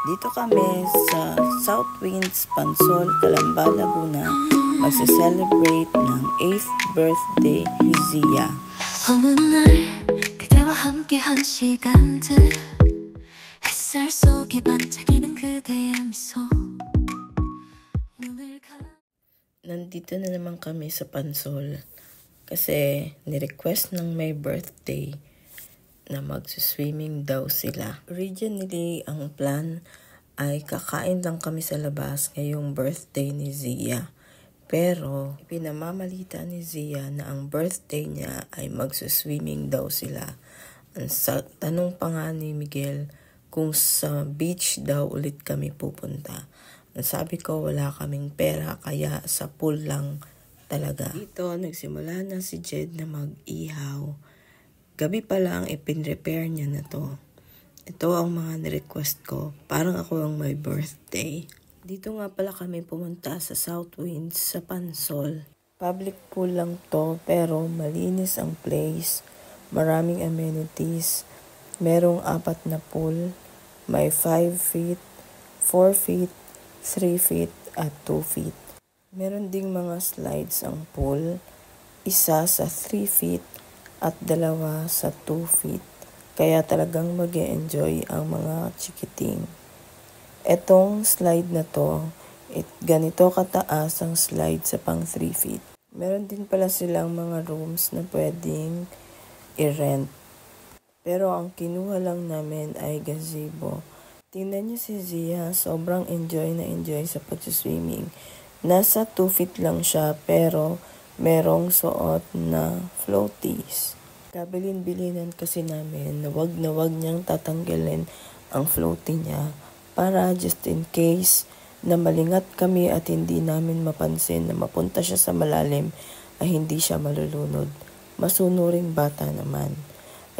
Dito kami sa South Winds, Pansol, Calamba, Laguna magse-celebrate ng 8th birthday ni Zia. 어느 날 그대와 함께한 시간들 햇살 속에 반짝이는 그대의 미소. Nandito na naman kami sa Pansol kasi ni-request ng may birthday na magsuswimming daw sila. Originally, ang plan ay kakain lang kami sa labas ngayong birthday ni Zia. Pero, pinamamalita ni Zia na ang birthday niya ay magsuswimming daw sila. Tanong pa nga ni Miguel kung sa beach daw ulit kami pupunta. Sabi ko wala kaming pera kaya sa pool lang talaga. Dito, nagsimula na si Jed na mag-ihaw. Gabi pa lang, ipin-repair niya na to. Ito ang mga ni-request ko. Parang ako ang may birthday. Dito nga pala kami pumunta sa South Winds sa Pansol. Public pool lang to pero malinis ang place. Maraming amenities. Merong 4 na pool. May 5 feet, 4 feet, 3 feet at 2 feet. Meron ding mga slides ang pool. Isa sa 3 feet at 2 sa 2 feet. Kaya talagang mag-e-enjoy ang mga chikiting. Etong slide na to, ganito kataas ang slide sa pang 3 feet. Meron din pala silang mga rooms na pwedeng i-rent. Pero ang kinuha lang namin ay gazebo. Tingnan niyo si Zia, sobrang enjoy sa pag-swimming. Nasa 2 feet lang siya pero merong suot na floaties. Kabilin-bilinan kasi namin na wag niyang tatanggalin ang floaty niya para just in case na malingat kami at hindi namin mapansin na mapunta siya sa malalim ay hindi siya malulunod. Masunuring bata naman.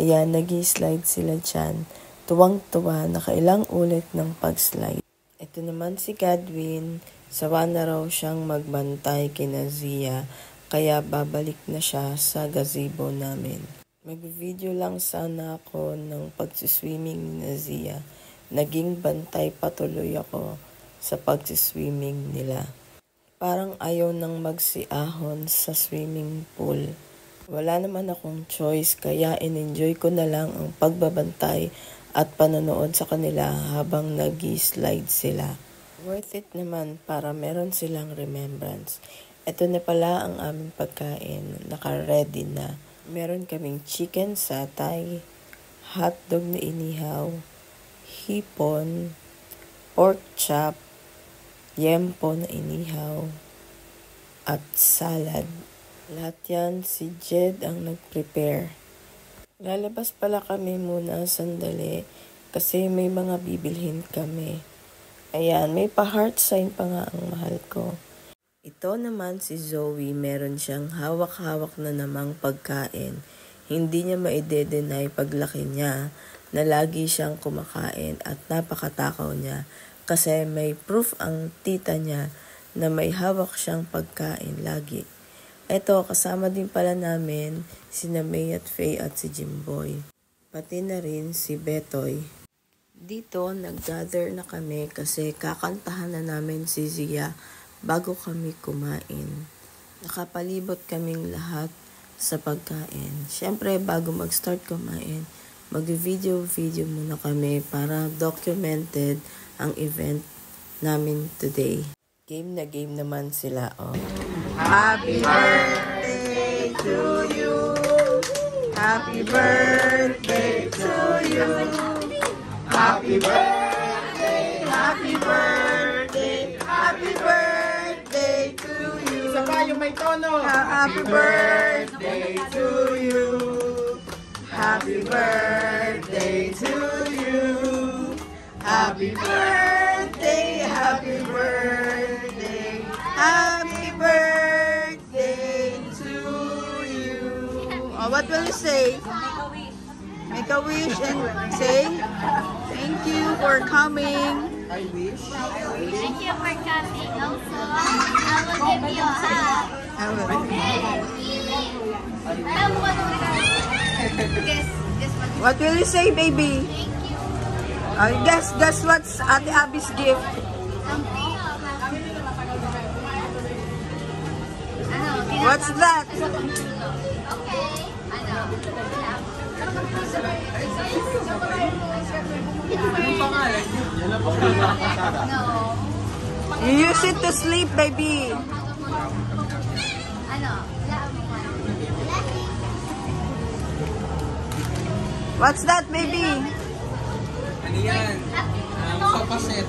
Ayan, nag-slide sila dyan. Tuwang-tuwa, nakailang ulit ng pag-slide. Ito naman si Godwin, sawa na raw siyang magbantay kina Zia. Kaya babalik na siya sa gazebo namin. Mag-video lang sana ako ng pag-swimming ni Zia. Naging bantay patuloy ako sa pag-swimming nila. Parang ayaw nang magsiahon sa swimming pool. Wala naman akong choice kaya in-enjoy ko na lang ang pagbabantay at panonood sa kanila habang nag-slide sila. Worth it naman para meron silang remembrance. Ito na pala ang aming pagkain. Naka-ready na. Meron kaming chicken satay, hotdog na inihaw, hipon, pork chop, yempo na inihaw, at salad. Lahat yan si Jed ang nag-prepare. Lalabas pala kami muna sandali kasi may mga bibilhin kami. Ayan, may pa-heart sign pa nga ang mahal ko. Ito naman si Zoe, meron siyang hawak-hawak na namang pagkain. Hindi niya maide-deny paglaki niya na lagi siyang kumakain at napakatakaw niya kasi may proof ang tita niya na may hawak siyang pagkain lagi. Ito, kasama din pala namin si May at Faye at si Jimboy. Pati na rin si Betoy. Dito, nag-gather na kami kasi kakantahan na namin si Zia bago kami kumain. Nakapalibot kaming lahat sa pagkain. Siyempre, bago mag-start kumain, mag-video muna kami para documented ang event namin today. Game na game naman sila. Oh. Happy birthday to you! Happy birthday to you! Happy birthday! Happy birthday! Happy birthday to you! Isa pa yung may tono! Happy birthday to you! Happy birthday to you! Happy birthday! Happy birthday! Happy birthday to you! Oh, what will you say? Make a wish and say thank you for coming. I wish. Thank you for coming. Also, I will give you a hug. What will you say, baby? Thank you. Guess what's Ate Abby's gift? What's that? You use it to sleep, baby. What's that, baby? Ano yan? Sofa set.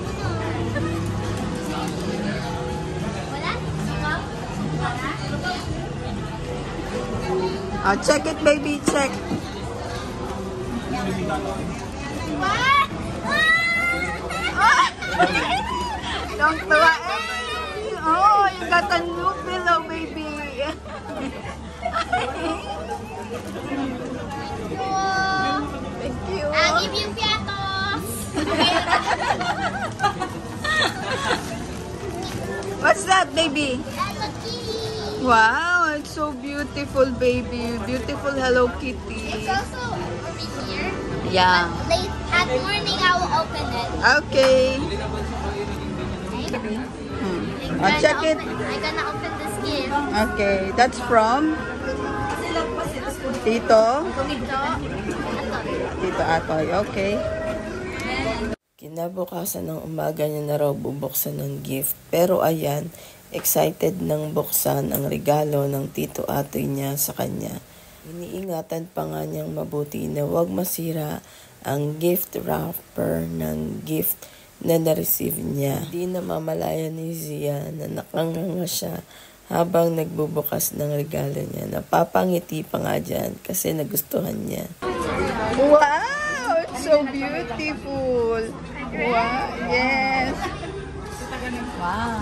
Check it, baby. Check. What? Don't tuwa. Oh, you got a new pillow, baby. Wow. Thank you. I'll give you piatos. What's that, baby? Hello Kitty. Wow, it's so beautiful, baby. Beautiful Hello Kitty. It's also over here. Yeah. Late at morning, I will open it. Okay. I'm Check it. I'm gonna open this gift. Okay, that's from Tito. Tito Atoy. Okay. Kinabukasan ng umaga niya na raw bubuksan ng gift. Pero ayan, excited nang buksan ang regalo ng Tito Atoy niya sa kanya. Iniingatan pa nga niyang mabuti na huwag masira ang gift wrapper ng gift na na-receive niya. Hindi na mamalaya ni Zia na nakanganga siya habang nagbubukas ng regalo niya. Napapangiti pa nga dyan kasi nagustuhan niya. Wow! It's so beautiful! Wow! Yes!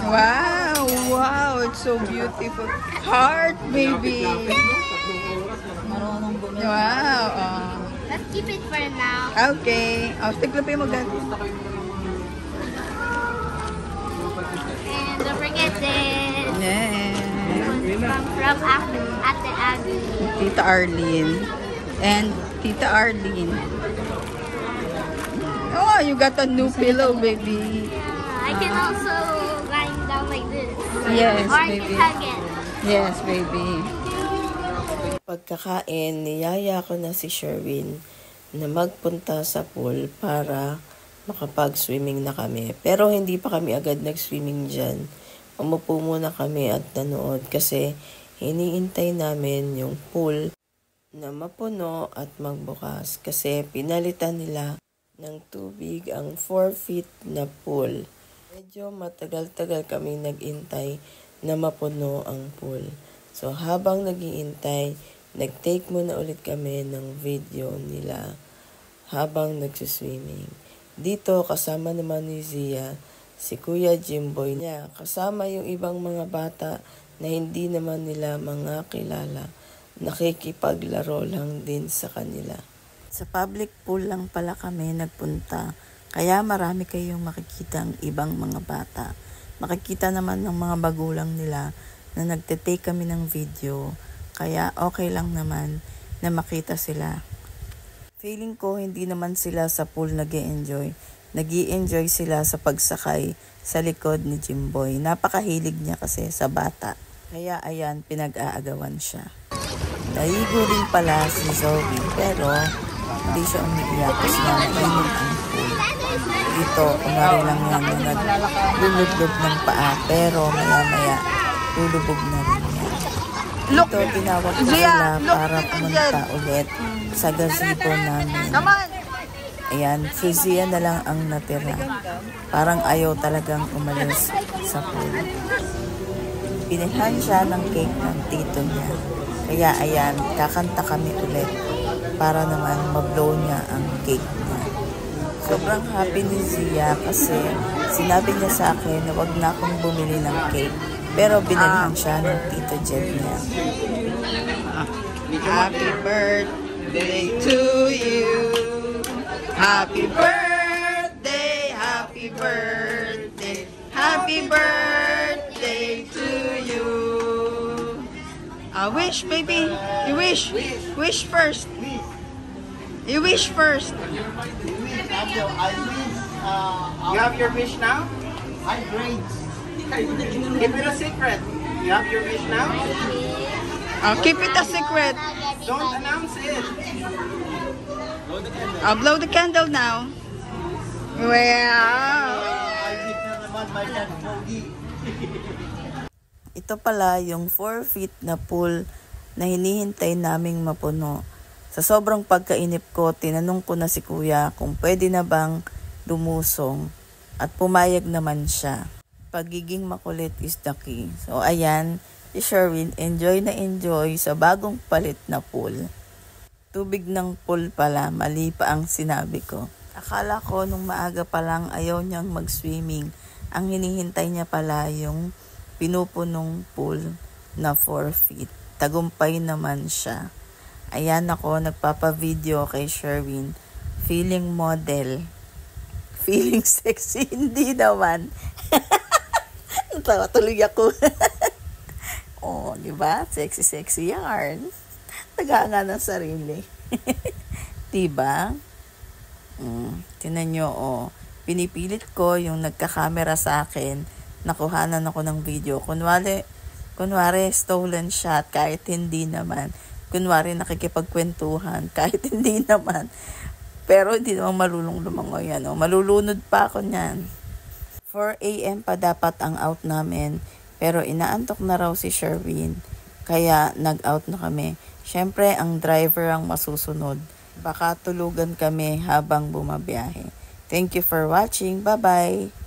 Wow! Wow! It's so beautiful! Heart, baby! Wow! Let's keep it for now. Okay. Tiklopin mo gan. And don't forget this. Yeah. From Ate Abby. Tita Arlene. And Tita Arlene. Oh, you got a new pillow, baby. I can also lie down like this. Yes, or I baby. can hug it. Yes, baby. Pagkakain, niyaya ko na si Sherwin na magpunta sa pool para makapag-swimming na kami. Pero hindi pa kami agad nag-swimming dyan. Umupo muna kami at nanood kasi hiniintay namin yung pool na mapuno at magbukas kasi pinalitan nila ng tubig ang 4 feet na pool. Medyo matagal-tagal kami nag-intay na mapuno ang pool. So habang nag-iintay, nag-take muna ulit kami ng video nila habang nagsuswimming. Dito kasama naman ni Zia, si Kuya Jimboy niya, kasama yung ibang mga bata na hindi naman nila mga kilala. Nakikipaglaro lang din sa kanila. Sa public pool lang pala kami nagpunta, kaya marami kayong makikitang ibang mga bata. Makikita naman ng mga bagulang nila na nagte-take kami ng video, kaya okay lang naman na makita sila. Feeling ko hindi naman sila sa pool nag-e-enjoy. Nag-i-enjoy sila sa pagsakay sa likod ni Jimboy. Napakahilig niya kasi sa bata. Kaya ayan, pinag-aagawan siya. Naigo din pala si Zoe pero hindi siya umiiyak kasi mainit ang pool. Dito, kumari lang yan na naglulublob ng paa pero maya-maya lulubog na rin yan. Dito, tinawag ko sila para pumunta ulit sa gazebo namin. Ayan, si Zia na lang ang natira. Parang ayaw talagang umalis sa pool. Pinilhan siya ng cake ng tito niya. Kaya ayan, kakanta kami ulit para naman mablow niya ang cake niya. Sobrang happy ni Zia kasi sinabi niya sa akin na wag na akong bumili ng cake. Pero binilhan siya ng tito Jed niya. Happy birthday to you. Happy birthday, happy birthday, happy birthday to you. Wish, baby. You wish. Wish first. You wish first. You have your wish now? High grades. Keep it a secret. You have your wish now? Keep it a secret. Don't announce it. Blow the candle now. Wow! Ito pala yung 4 feet na pool na hinihintay naming mapuno. Sa sobrang pagkainip ko, tinanong ko na si kuya kung pwede na bang lumusong at pumayag naman siya. Pagiging makulit is the key. So ayan, si Sherwin enjoy na enjoy sa bagong palit na pool. Tubig ng pool pala, mali pa ang sinabi ko. Akala ko nung maaga pa lang ayaw niyang mag-swimming. Ang hinihintay niya pala yung pinupunong pool na 4 feet. Tagumpay naman siya. Ayan ako, nagpapa-video kay Sherwin. Feeling model. Feeling sexy, hindi naman. Tawa tuloy ako. Oh, di ba? Sexy yarn. Taga ng sarili. Di ba? Tinan nyo, oh. Pinipilit ko yung nagka-camera sa akin. Nakuhanan ako ng video. Kunwari stolen shot kahit hindi naman. Kunwari nakikipagkwentuhan kahit hindi naman. Pero hindi naman malulong lumangoy yan. Oh. Malulunod pa ako niyan. 4 a.m. pa dapat ang out namin. Pero inaantok na raw si Sherwin. Kaya nag-out na kami. Siyempre, ang driver ang masusunod. Baka tulugan kami habang bumabiyahe. Thank you for watching. Bye-bye!